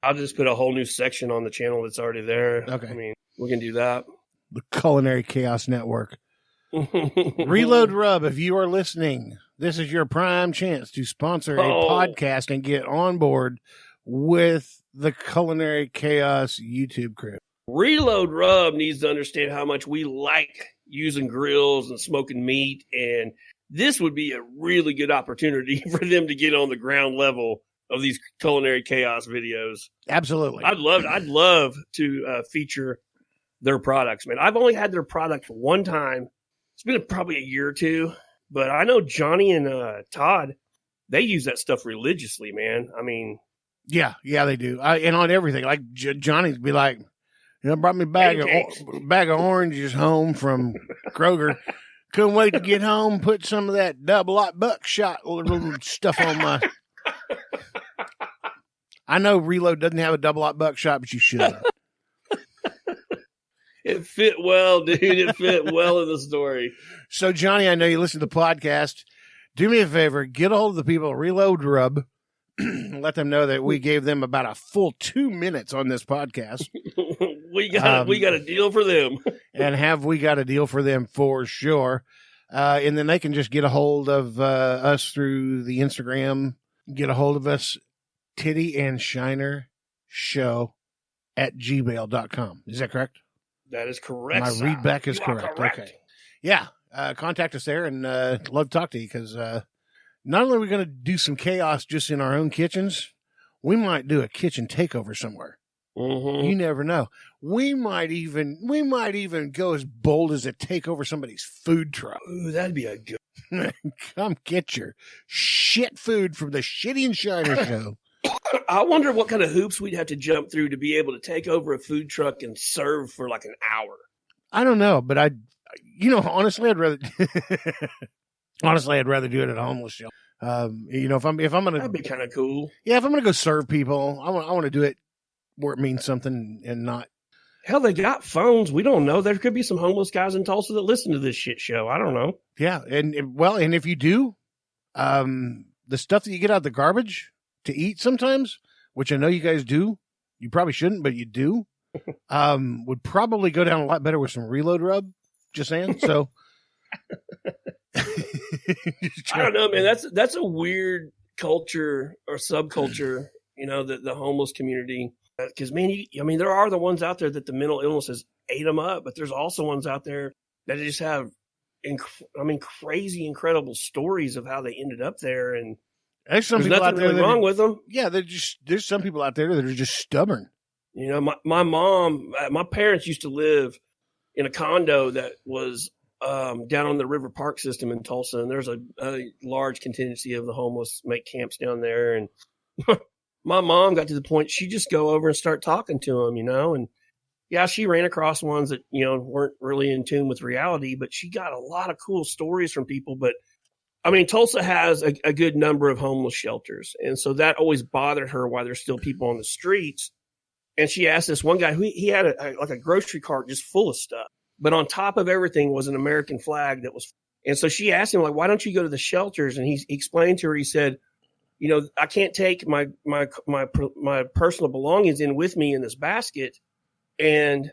I'll just put a whole new section on the channel that's already there. Okay. I mean, we can do that. The Culinary Chaos Network. Reload Rub, if you are listening, this is your prime chance to sponsor a podcast and get on board with the Culinary Chaos YouTube crew. Reload Rub needs to understand how much we like using grills and smoking meat, and this would be a really good opportunity for them to get on the ground level of these Culinary Chaos videos. Absolutely. I'd love to feature their products, man. I've only had their product one time. It's been probably a year or two, but I know Johnny and Todd, they use that stuff religiously, man. I mean, yeah, they do. And on everything, like Johnny'd be like, brought me a bag of oranges home from Kroger. Couldn't wait to get home, put some of that double lot buckshot little stuff on my. I know Reload doesn't have a double lot buckshot, but you should. It fit well, dude. It fit well in the story. So, Johnny, I know you listen to the podcast. Do me a favor. Get a hold of the people at Reload Rub. Let them know that we gave them about a full 2 minutes on this podcast. we got a deal for them. And we got a deal for them for sure. And then they can just get a hold of us through the Instagram. Get a hold of us, Titty and Shiner Show at gmail.com. Is that correct? That is correct. My read back is correct. Okay. Yeah. Contact us there and love to talk to you because not only are we going to do some chaos just in our own kitchens, we might do a kitchen takeover somewhere. Mm-hmm. You never know. We might even go as bold as to take over somebody's food truck. Ooh, that'd be a good. Come get your shit food from the Shitty and Shiner Show. I wonder what kind of hoops we'd have to jump through to be able to take over a food truck and serve for like an hour. I don't know, but honestly, I'd rather do it at a homeless shelter. If I'm gonna, that'd be kind of cool. Yeah, if I'm gonna go serve people, I want to do it where it means something and not. Hell, they got phones. We don't know. There could be some homeless guys in Tulsa that listen to this shit show. I don't know. Yeah, and if you do, the stuff that you get out of the garbage to eat sometimes, which I know you guys do, you probably shouldn't, but you do, would probably go down a lot better with some Reload Rub. Just saying. So I don't know, man. That's a weird culture or subculture, the homeless community. Because, man, there are the ones out there that the mental illnesses ate them up, but there's also ones out there that just have, crazy, incredible stories of how they ended up there. And there's nothing really wrong with them. Yeah, there's some people out there that are just stubborn. My mom, my parents used to live in a condo that was down on the River Park system in Tulsa, and there's a large contingency of the homeless make camps down there. And my mom got to the point she'd just go over and start talking to them, and yeah, she ran across ones that, weren't really in tune with reality, but she got a lot of cool stories from people. But Tulsa has a good number of homeless shelters. And so that always bothered her why there's still people on the streets. And she asked this one guy who he had a grocery cart just full of stuff, but on top of everything was an American flag that was. And so she asked him, like, why don't you go to the shelters? And he explained to her, he said, I can't take my personal belongings in with me in this basket. And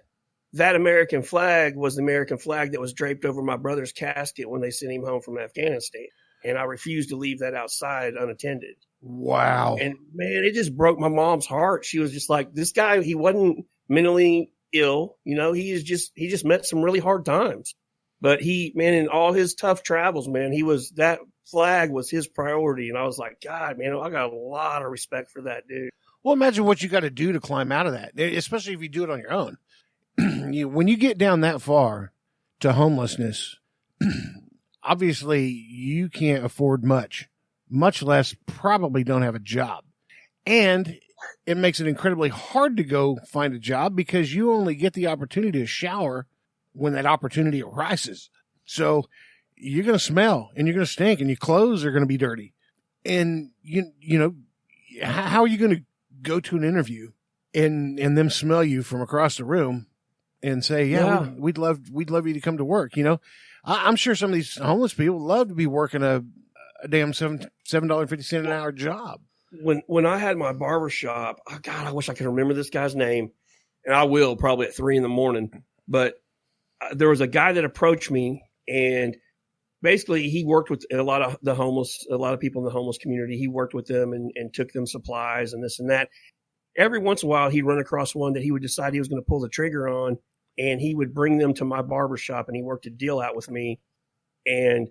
that American flag was the American flag that was draped over my brother's casket when they sent him home from Afghanistan. And I refused to leave that outside unattended. Wow. And man, it just broke my mom's heart. She was just like, this guy, he wasn't mentally ill. He just met some really hard times. But in all his tough travels, man, that flag was his priority. And I was like, God, man, I got a lot of respect for that dude. Well, imagine what you got to do to climb out of that, especially if you do it on your own. When you get down that far to homelessness, obviously you can't afford much less probably don't have a job. And it makes it incredibly hard to go find a job because you only get the opportunity to shower when that opportunity arises. So you're going to smell and you're going to stink and your clothes are going to be dirty. And how are you going to go to an interview and them smell you from across the room and say, we'd love you to come to work. I'm sure some of these homeless people love to be working a damn $7.50 an hour job. when I had my barber shop, oh God, I wish I could remember this guy's name, and I will probably at 3 a.m. But there was a guy that approached me, and basically he worked with a lot of people in the homeless community. He worked with them and took them supplies and this and that. Every once in a while, he'd run across one that he would decide he was going to pull the trigger on, and he would bring them to my barber shop, and he worked a deal out with me. And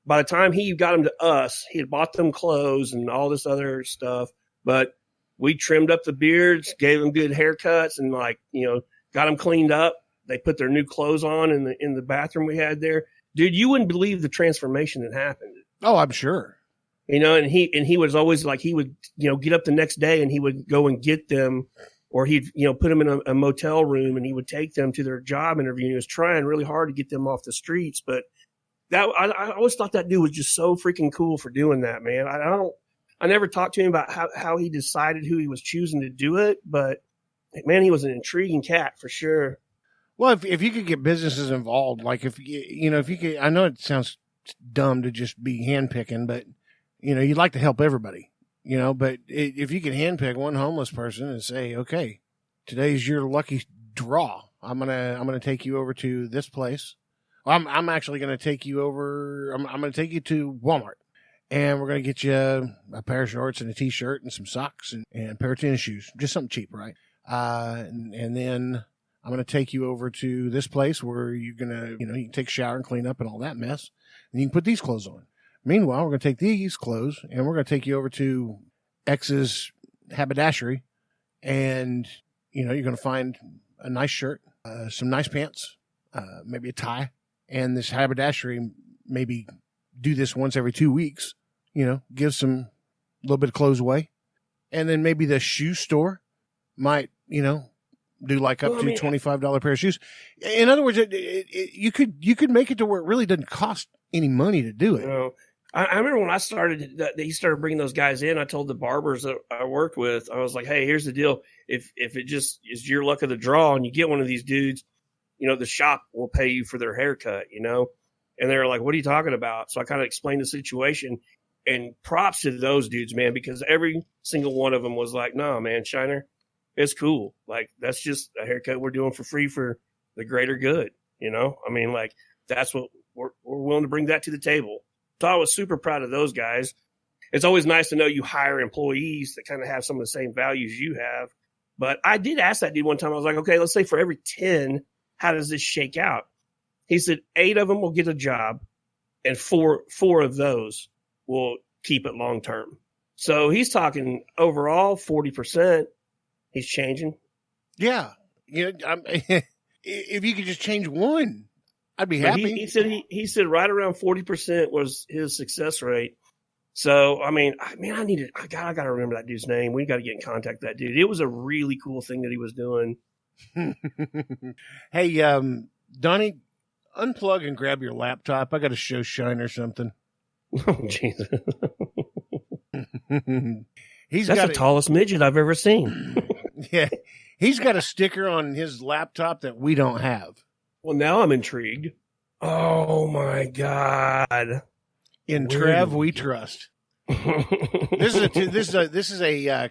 by the time he got them to us, he had bought them clothes and all this other stuff. But we trimmed up the beards, gave them good haircuts, and got them cleaned up. They put their new clothes on in the bathroom we had there. Dude, you wouldn't believe the transformation that happened. Oh, I'm sure. And he was always like, he would, get up the next day and he would go and get them, or he'd, put them in a motel room and he would take them to their job interview. And he was trying really hard to get them off the streets. But I always thought that dude was just so freaking cool for doing that, man. I never talked to him about how he decided who he was choosing to do it, but man, he was an intriguing cat for sure. Well, if you could get businesses involved, like if you could, I know it sounds dumb to just be handpicking, but you'd like to help everybody, but if you could handpick one homeless person and say, okay, today's your lucky draw. I'm going to take you over to this place. I'm actually going to take you over. I'm going to take you to Walmart, and we're going to get you a pair of shorts and a t-shirt and some socks and a pair of tennis shoes, just something cheap, right? And then I'm going to take you over to this place where you're going to, you can take a shower and clean up and all that mess. And you can put these clothes on. Meanwhile, we're going to take these clothes and we're going to take you over to X's haberdashery. And, you're going to find a nice shirt, some nice pants, maybe a tie. And this haberdashery, maybe do this once every 2 weeks, give some little bit of clothes away. And then maybe the shoe store might, do like up to $25 pair of shoes. In other words, you could make it to where it really doesn't cost any money to do it. I remember when I started, he started bringing those guys in. I told the barbers that I worked with, I was like, hey, here's the deal. If it just is your luck of the draw and you get one of these dudes, the shop will pay you for their haircut, And they were like, what are you talking about? So I kind of explained the situation, and props to those dudes, man, because every single one of them was like, no, man, Shiner, it's cool. Like, that's just a haircut we're doing for free for the greater good. That's what we're willing to bring that to the table. So I was super proud of those guys. It's always nice to know you hire employees that kind of have some of the same values you have. But I did ask that dude one time. I was like, okay, let's say for every 10, how does this shake out? He said 8 of them will get a job, and four of those will keep it long term. So he's talking overall 40%. He's changing. Yeah. If you could just change one, I'd be happy. He said right around 40% was his success rate. So, I got to remember that dude's name. We got to get in contact with that dude. It was a really cool thing that he was doing. Hey, Donnie, unplug and grab your laptop. I got to show Shiner something. Oh, Jesus. That's the tallest midget I've ever seen. Yeah. He's got a sticker on his laptop that we don't have. Well, now I'm intrigued. Oh, my God. In Trev, we trust. This is a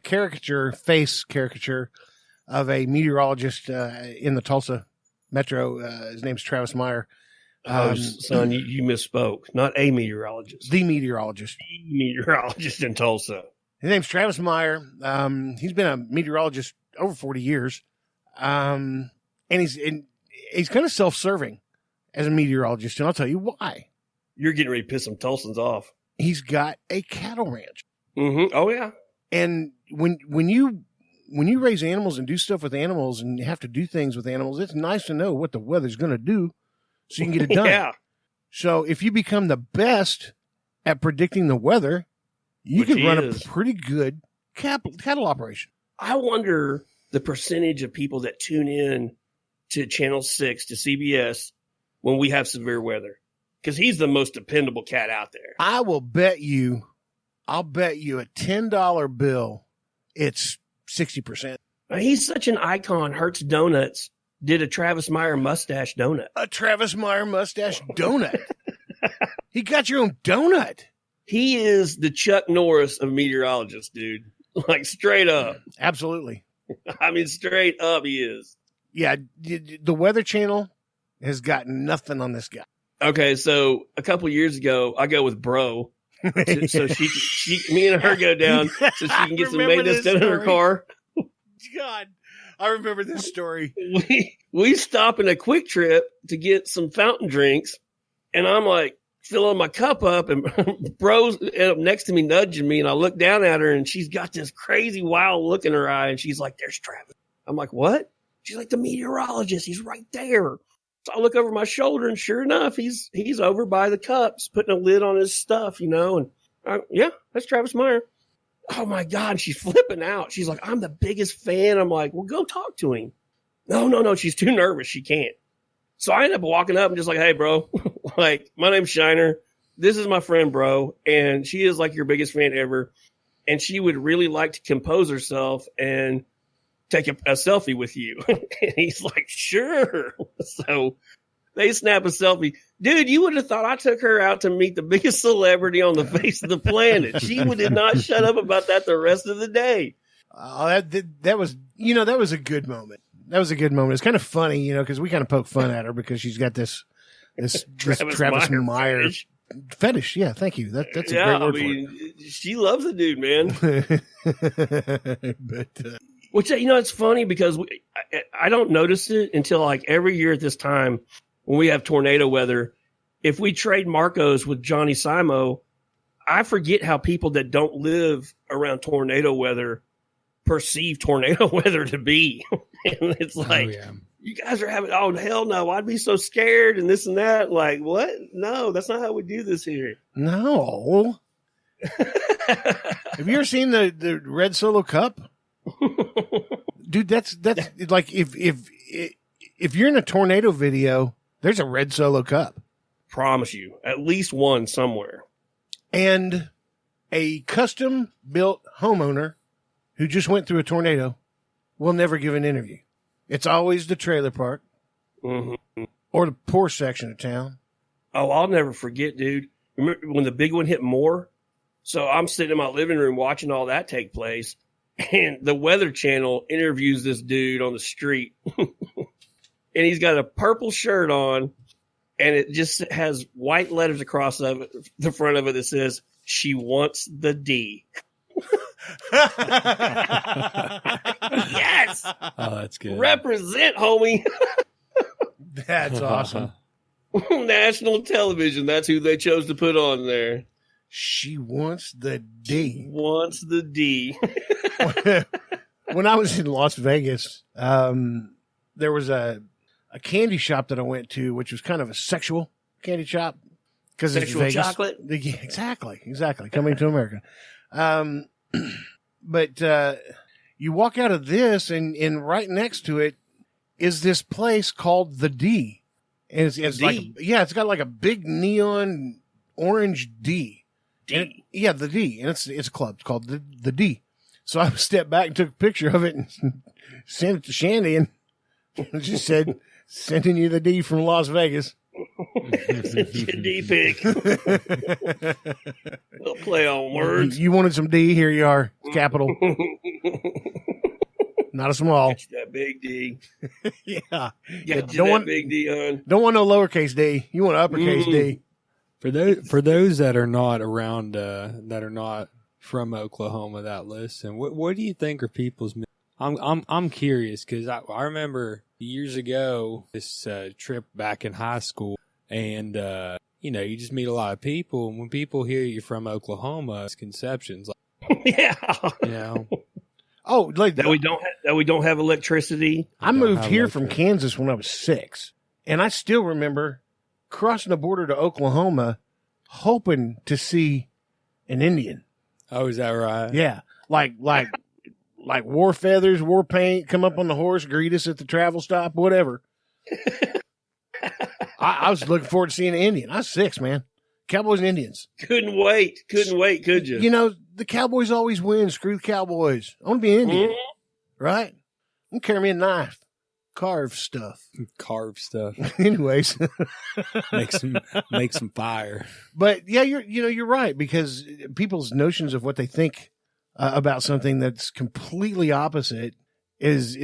face caricature of a meteorologist in the Tulsa metro. His name's Travis Meyer. Son, you misspoke. Not a meteorologist. The meteorologist. The meteorologist in Tulsa. His name's Travis Meyer. He's been a meteorologist over 40 years. And he's kind of self-serving as a meteorologist, and I'll tell you why. You're getting ready to piss some Tulsans off. He's got a cattle ranch. Mm-hmm. Oh, yeah. And when you raise animals and do stuff with animals and you have to do things with animals, it's nice to know what the weather's going to do so you can get it done. Yeah. So if you become the best at predicting the weather, you can run a pretty good cattle operation. I wonder the percentage of people that tune in to Channel 6, to CBS, when we have severe weather. Because he's the most dependable cat out there. I'll bet you a $10 bill, it's 60%. He's such an icon. Hertz Donuts did a Travis Meyer mustache donut. A Travis Meyer mustache donut. He got your own donut. He is the Chuck Norris of meteorologists, dude. Like straight up. Absolutely. I mean, straight up he is. Yeah. The Weather Channel has got nothing on this guy. Okay, so a couple years ago, I go with Bro. So me and her go down so she can get some maintenance done in her car. God, I remember this story. We stop in a Quick Trip to get some fountain drinks, and I'm like filling my cup up, and Bro's up next to me nudging me, and I look down at her, and she's got this crazy wild look in her eye, and she's like, "There's Travis." I'm like, "What?" She's like, "The meteorologist. He's right there." So I look over my shoulder, and sure enough, he's over by the cups, putting a lid on his stuff, and yeah, that's Travis Meyer. Oh my God, she's flipping out. She's like, "I'm the biggest fan." I'm like, "Well, go talk to him." No, she's too nervous. She can't. So I end up walking up and just like, "Hey, bro, like, my name's Shiner. This is my friend, Bro, and she is like your biggest fan ever, and she would really like to compose herself and take a selfie with you." And he's like, "Sure." So they snap a selfie. Dude, you would have thought I took her out to meet the biggest celebrity on the face of the planet. She did not shut up about that the rest of the day. That was, that was a good moment. That was a good moment. It's kind of funny, because we kind of poke fun at her because she's got this Travis Meyer fetish. Yeah, thank you. That's a great word for it. She loves the dude, man. But which, it's funny because I don't notice it until like every year at this time when we have tornado weather. If we trade Marcos with Johnny Simo, I forget how people that don't live around tornado weather perceive tornado weather to be. And it's like, you guys are having, oh, hell no, I'd be so scared and this and that. Like, what? No, that's not how we do this here. No. Have you ever seen the Red Solo Cup? Dude, that's like if you're in a tornado video, there's a Red Solo Cup. Promise you, at least one somewhere. And a custom built homeowner who just went through a tornado will never give an interview. It's always the trailer park or the poor section of town. Oh, I'll never forget, dude. Remember when the big one hit Moore? So I'm sitting in my living room watching all that take place. And the Weather Channel interviews this dude on the street. And he's got a purple shirt on. And it just has white letters across the front of it that says, "She wants the D." Yes. Oh, that's good. Represent, homie. That's awesome. National television. That's who they chose to put on there. She wants the D. Wants the D. When I was in Las Vegas, there was a candy shop that I went to, which was kind of a sexual candy shop. Because it's Vegas. Chocolate? Yeah, exactly. Coming to America. But you walk out of this, and right next to it is this place called the D. And it's like, it's got like a big neon orange D. The D. And it's a club. It's called the D. So I stepped back and took a picture of it and sent it to Shandy, and just said, "Sending you the D from Las Vegas." D pick. We'll play on words. You wanted some D? Here you are. It's capital. Not a small. Get you that big D. Yeah. Get you that big D on. Don't want no lowercase D. You want uppercase D. For those that are not around, that are not from Oklahoma, that listen, what do you think are people's? I'm curious because I remember years ago this trip back in high school, and you just meet a lot of people, and when people hear you're from Oklahoma, misconceptions. Yeah. Oh, like that we don't have electricity. I moved here from Kansas when I was 6, and I still remember crossing the border to Oklahoma, hoping to see an Indian. Oh, is that right? Yeah, like war feathers, war paint, come up on the horse, greet us at the travel stop, whatever. I was looking forward to seeing an Indian. I was 6, man. Cowboys and Indians. Couldn't wait, could you? You know, the Cowboys always win. Screw the Cowboys. I want to be an Indian, right? I'm going to carry me a knife. Carve stuff. Anyways. make some fire. But yeah, you're right, because people's notions of what they think about something that's completely opposite is